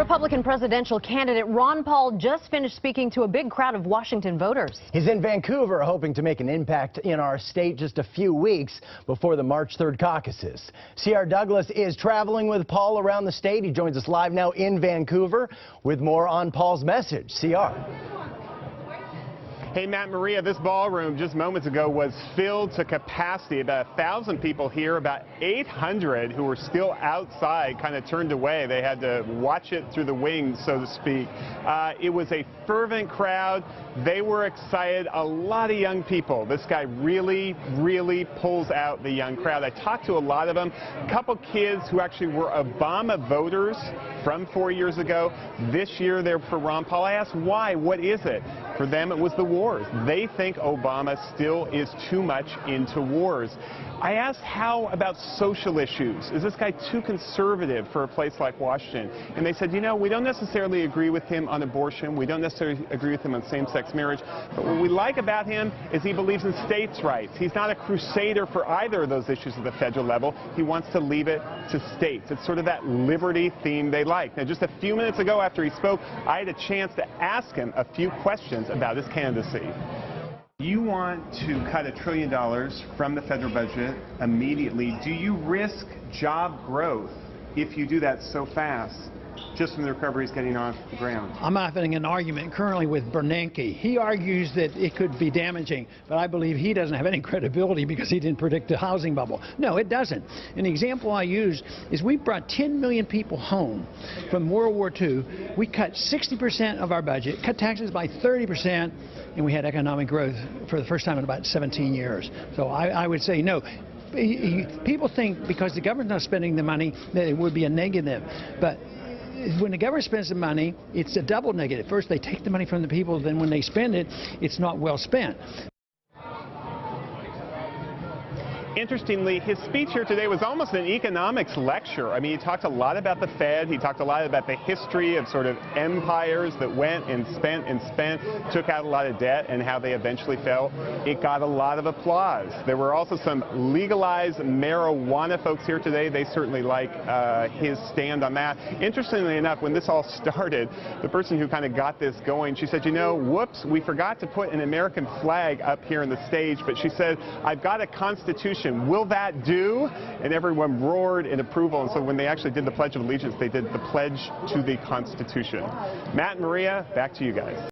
Republican presidential candidate Ron Paul just finished speaking to a big crowd of Washington voters. He's in Vancouver, hoping to make an impact in our state just a few weeks before the March 3rd caucuses. C.R. Douglas is traveling with Paul around the state. He joins us live now in Vancouver with more on Paul's message. C.R. Hey, Matt, Maria, this ballroom just moments ago was filled to capacity. About 1,000 people here, about 800 who were still outside, kind of turned away. They had to watch it through the wings, so to speak. It was a fervent crowd. They were excited. A lot of young people. This guy really pulls out the young crowd. I talked to a lot of them. A couple kids who actually were Obama voters from 4 years ago. This year they're for Ron Paul. I asked why. What is it? For them, it was the wars. They think Obama still is too much into wars. I asked how about social issues? Is this guy too conservative for a place like Washington? And they said, you know, we don't necessarily agree with him on abortion. We don't necessarily agree with him on same-sex marriage. But what we like about him is he believes in states' rights. He's not a crusader for either of those issues at the federal level. He wants to leave it to states. It's sort of that liberty theme they like. Now, just a few minutes ago after he spoke, I had a chance to ask him a few questions about his candidacy. You want to cut $1 trillion from the federal budget immediately. Do you risk job growth if you do that so fast, just when the recovery is getting off the ground? I'm having an argument currently with Bernanke. He argues that it could be damaging, but I believe he doesn't have any credibility because he didn't predict the housing bubble. No, it doesn't. An example I use is we brought 10 million people home from World War II. We cut 60% of our budget, cut taxes by 30%, and we had economic growth for the first time in about 17 years. So I would say no. People think because the government's not spending the money that it would be a negative, but when the government spends the money, it's a double negative. First, they take the money from the people, then when they spend it, it's not well spent. Interestingly, his speech here today was almost an economics lecture. I mean, he talked a lot about the Fed. He talked a lot about the history of sort of empires that went and spent, took out a lot of debt, and how they eventually fell. It got a lot of applause. There were also some legalized marijuana folks here today. They certainly like his stand on that. Interestingly enough, when this all started, the person who kind of got this going, she said, you know, whoops, we forgot to put an American flag up here on the stage, but she said, I've got a Constitution. Will that do? And everyone roared in approval. And so when they actually did the Pledge of Allegiance, they did the pledge to the Constitution. Matt and Maria, back to you guys.